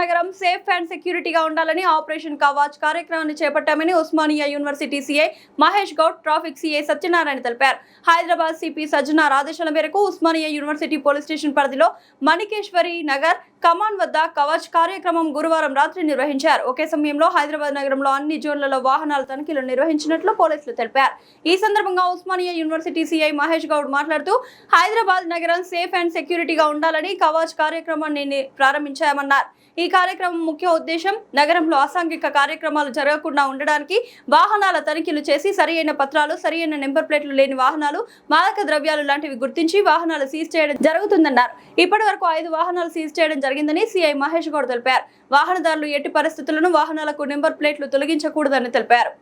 నగరం safe and సెక్యూరిటీగా ఉండాలని ఆపరేషన్ కవాచ్ కార్యక్రమాన్ని చేపట్టామని Osmania university CI Mahesh Goud, traffic CI Satyanarayana తెలిపారు. హైదరాబాద్ సిపి సజ్జనార్ ఆదేశాల మేరకు ఉస్మానియా యూనివర్సిటీ పోలీస్ స్టేషన్ పరిధిలో మణికేశ్వరి నగర్ కమాన్ వద్ద కవచ్ కార్యక్రమం గురువారం రాత్రి నిర్వహించారు. ఒకే సమయంలో హైదరాబాద్ నగరంలో అన్ని జోన్లలో వాహనాల తనిఖీలు నిర్వహించినట్లు పోలీసులు తెలిపారు. ఈ సందర్భంగా ఉస్మానియా యూనివర్సిటీ సీఐ మహేష్ గౌడ్ మాట్లాడుతూ హైదరాబాద్ నగరం సేఫ్ అండ్ సెక్యూరిటీగా ఉండాలని కవాచ్ కార్యక్రమాన్ని ప్రారంభించామన్నారు. ఈ కార్యక్రమం ముఖ్య ఉద్దేశం నగరంలో అసాంఘిక కార్యక్రమాలు జరగకుండా ఉండడానికి వాహనాల తనిఖీలు చేసి సరియైన పత్రాలు, సరియైన నెంబర్ ప్లేట్లు లేని వాహనాలు, మాదక ద్రవ్యాలు లాంటివి గుర్తించి వాహనాలు సీజ్ చేయడం జరుగుతుందన్నారు. ఇప్పటి వరకు 5 వాహనాలు సీజ్ చేయడం జరిగిందని సీఐ మహేష్ గౌడ్ తెలిపారు. వాహనదారులు ఎట్టి పరిస్థితులను వాహనాలకు నెంబర్ ప్లేట్లు తొలగించకూడదని తెలిపారు.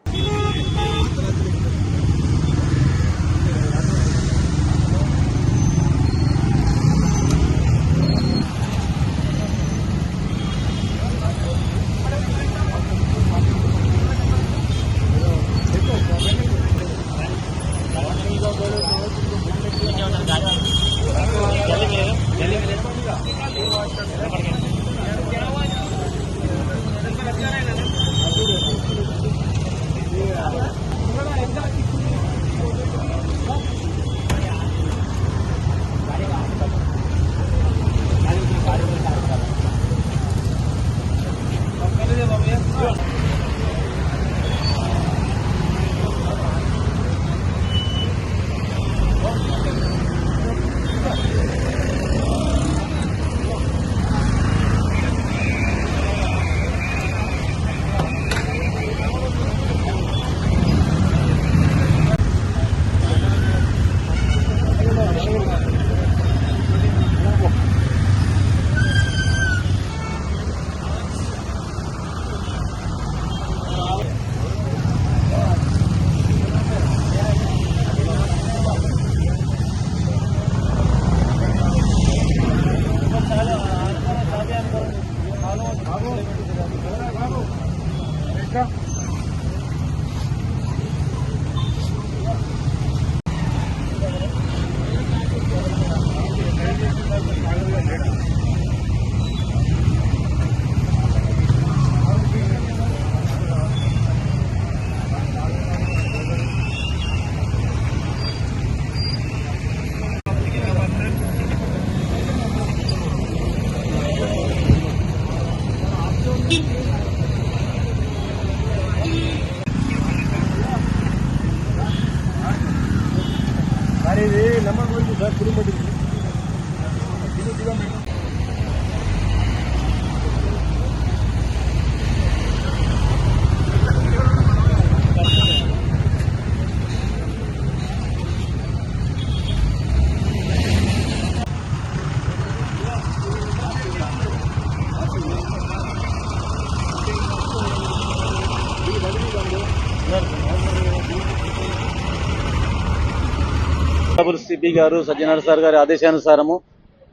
సిపి గారు సజ్జనార్ సార్ గారి ఆదేశానుసారము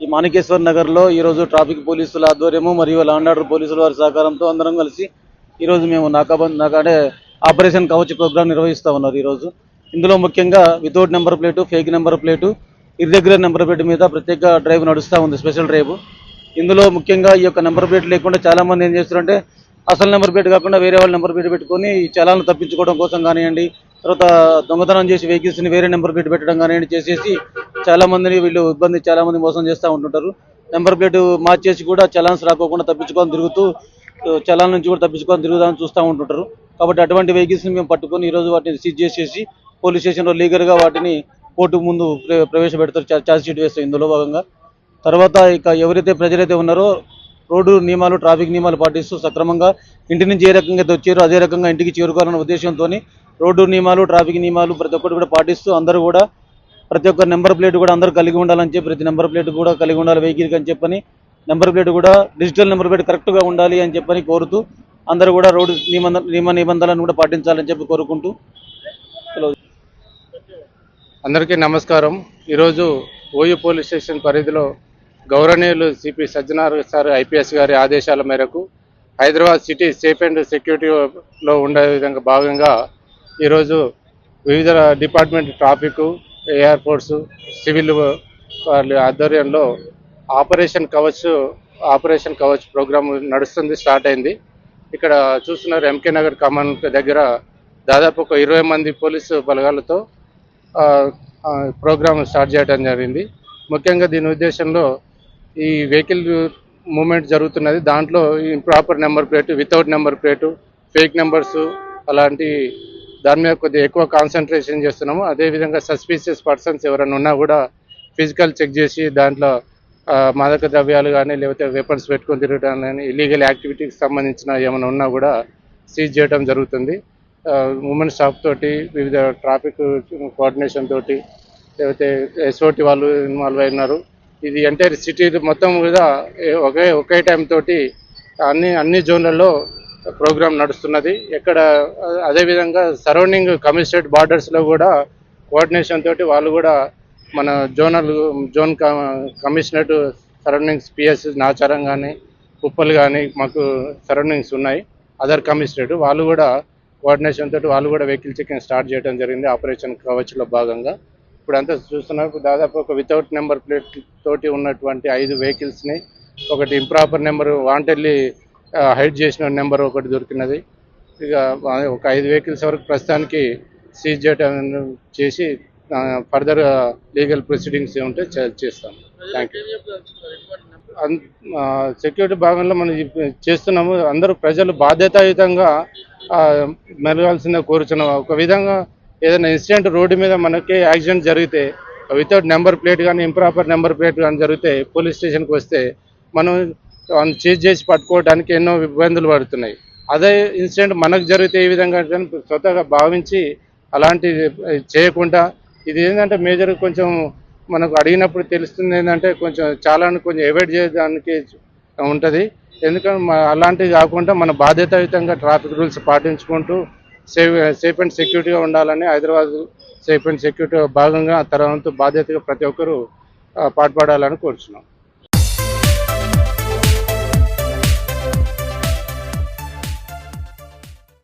ఈ మాణికేశ్వర్ నగర్ లో ఈ రోజు ట్రాఫిక్ పోలీసుల ఆధ్వర్యము మరియు లా అండ్ ఆర్డర్ పోలీసుల వారి సహకారంతో అందరం కలిసి ఈ రోజు మేము నాకాబంద్ ఆపరేషన్ కవచ్ ప్రోగ్రామ్ నిర్వహిస్తా ఉన్నారు. ఈ రోజు ఇందులో ముఖ్యంగా without number plate, fake number plate, irregular number plate మీద ప్రత్యేక డ్రైవ్ నడుస్తూ ఉంది, స్పెషల్ డ్రైవ్. ఇందులో ముఖ్యంగా ఈ యొక్క నెంబర్ ప్లేట్ లేకుండా చాలా మంది ఏం చేస్తారంటే అసలు నెంబర్ ప్లేట్ కాకుండా వేరే వాళ్ళ నెంబర్ ప్లేట్ పెట్టుకొని ఈ చలాలను తప్పించుకోవడం కోసం కానివ్వండి, తర్వాత దొంగతనం చేసి వెహికల్స్ ని వేరే నెంబర్ ప్లేట్ పెట్టడం కానివ్వండి చేసేసి చాలా మందిని వీళ్ళు చాలా మంది మోసం చేస్తూ ఉంటుంటారు. నెంబర్ ప్లేట్ మార్చేసి కూడా చలాన్స్ రాకోకుండా తప్పించుకొని తిరుగుతూ చలాన్ నుంచి కూడా తప్పించుకొని తిరుగుదామని చూస్తూ ఉంటుంటారు. కాబట్టి అటువంటి వెహికల్స్ ని మేము పట్టుకొని ఈ రోజు వాటిని సీజ్ చేసేసి పోలీస్ స్టేషన్ లో లీగల్ గా వాటిని కోర్టు ముందు ప్రవేశపెడతారు, ఛార్జ్ షీట్ వేస్తారు. ఇందులో భాగంగా తర్వాత ఇక ఎవరైతే ప్రజలైతే ఉన్నారో రోడ్డు నియమాలు, ట్రాఫిక్ నియమాలు పాటిస్తూ సక్రమంగా ఇంటి నుంచి ఏ రకంగా వచ్చారో అదే రకంగా ఇంటికి చేరుకోవాలన్న ఉద్దేశంతో రోడ్డు నియమాలు, ట్రాఫిక్ నియమాలు ప్రతి ఒక్కటి కూడా పాటిస్తూ అందరూ కూడా ప్రతి ఒక్క నెంబర్ ప్లేట్ కూడా అందరూ కలిగి ఉండాలని చెప్పి, ప్రతి నెంబర్ ప్లేట్ కూడా కలిగి ఉండాలి వెహికల్కి అని చెప్పని, నెంబర్ ప్లేట్ కూడా డిజిటల్ నెంబర్ ప్లేట్ కరెక్ట్గా ఉండాలి అని చెప్పని కోరుతూ అందరూ కూడా రోడ్డు నియమ నిబంధనలను కూడా పాటించాలని చెప్పి కోరుకుంటూ అందరికీ నమస్కారం. ఈరోజు ఓయూ పోలీస్ స్టేషన్ పరిధిలో గౌరవనీయులు సిపి సజ్జనార్ సార్ ఐపీఎస్ గారి ఆదేశాల మేరకు హైదరాబాద్ సిటీ సేఫ్ అండ్ సెక్యూరిటీలో ఉండే విధంగా భాగంగా ఈరోజు వివిధ డిపార్ట్మెంట్ ట్రాఫిక్, ఎయిర్పోర్ట్స్, సివిల్ వాళ్ళ ఆధ్వర్యంలో operation Kavach operation Kavach programme నడుస్తుంది, స్టార్ట్ అయింది. ఇక్కడ చూస్తున్నారు ఎంకే నగర్ కమాన్ దగ్గర దాదాపు ఒక 20 మంది పోలీసు బలగాలతో ప్రోగ్రామ్ స్టార్ట్ చేయడం జరిగింది. ముఖ్యంగా దీని ఉద్దేశంలో ఈ వెహికల్ మూమెంట్ జరుగుతున్నది. దాంట్లో improper number plate, without number plate, fake numbers అలాంటి దాని మీద కొద్దిగా ఎక్కువ కాన్సన్ట్రేషన్ చేస్తున్నాము. అదేవిధంగా సస్పీషియస్ పర్సన్స్ ఎవరైనా ఉన్నా కూడా ఫిజికల్ చెక్ చేసి దాంట్లో మాదక ద్రవ్యాలు కానీ లేకపోతే వెపన్స్ పెట్టుకొని తిరగడం కానీ ఇల్లీగల్ యాక్టివిటీకి సంబంధించిన ఏమైనా ఉన్నా కూడా సీజ్ చేయడం జరుగుతుంది. ఉమెన్ స్టాఫ్ తోటి వివిధ ట్రాఫిక్ కోఆర్డినేషన్ తోటి లేకపోతే ఎస్ఓటి వాళ్ళు ఇన్వాల్వ్ అయినారు. ఇది ఎంటైర్ సిటీ మొత్తం కూడా ఒకే టైం తోటి అన్ని జోన్లలో ప్రోగ్రామ్ నడుస్తున్నది. ఎక్కడ అదేవిధంగా సరౌండింగ్ కమిషనరేట్ బార్డర్స్లో కూడా కోఆర్డినేషన్ తోటి వాళ్ళు కూడా మన zone commissionerate surroundings PS Nacharam కానీ కుప్పలు కానీ మాకు సరౌండింగ్స్ ఉన్నాయి. అదర్ కమిషనరేట్ వాళ్ళు కూడా కోఆర్డినేషన్ తోటి వాళ్ళు కూడా వెహికల్ చెకింగ్ స్టార్ట్ చేయడం జరిగింది ఆపరేషన్ కవచ్లో భాగంగా. ఇప్పుడు అంతా చూస్తున్నారు, దాదాపు ఒక వితౌట్ నెంబర్ ప్లేట్ తోటి ఉన్నటువంటి 5 వెహికల్స్ని, ఒకటి ఇంప్రాపర్ నెంబర్ వాంటెడ్లీ హైడ్ చేసిన నెంబర్ ఒకటి దొరికినది. ఇక ఒక 5 వెహికల్స్ వరకు ప్రస్తుతానికి సీజ్ చేయడం చేసి ఫర్దర్ లీగల్ ప్రొసీడింగ్స్ ఏముంటే చేస్తాం. Thank you. సెక్యూరిటీ భాగంలో మనం చేస్తున్నాము. అందరూ ప్రజలు బాధ్యతాయుతంగా మెలగాల్సిందే కోరుచున్నాం. ఒక విధంగా ఏదైనా ఇన్సిడెంట్ రోడ్డు మీద మనకి యాక్సిడెంట్ జరిగితే వితౌట్ నెంబర్ ప్లేట్ కానీ ఇంప్రాపర్ నెంబర్ ప్లేట్ కానీ జరిగితే పోలీస్ స్టేషన్కి వస్తే మనం చీజ్ చేసి పట్టుకోవడానికి ఎన్నో ఇబ్బందులు పడుతున్నాయి. అదే ఇన్సిడెంట్ మనకు జరిగితే ఈ విధంగా స్వతహాగా భావించి అలాంటి చేయకుండా, ఇది ఏంటంటే మేజర్ కొంచెం మనకు అడిగినప్పుడు తెలుస్తుంది ఏంటంటే కొంచెం అవాయిడ్ చేయడానికి ఉంటుంది. ఎందుకంటే అలాంటివి కాకుండా మన బాధ్యతాయుతంగా ట్రాఫిక్ రూల్స్ పాటించుకుంటూ సేఫ్ అండ్ సెక్యూరిటీగా ఉండాలని హైదరాబాద్ సేఫ్ అండ్ సెక్యూరిటీ భాగంగా తర్వాత బాధ్యతగా ప్రతి ఒక్కరూ పాటుపడాలని కోరుచున్నాం.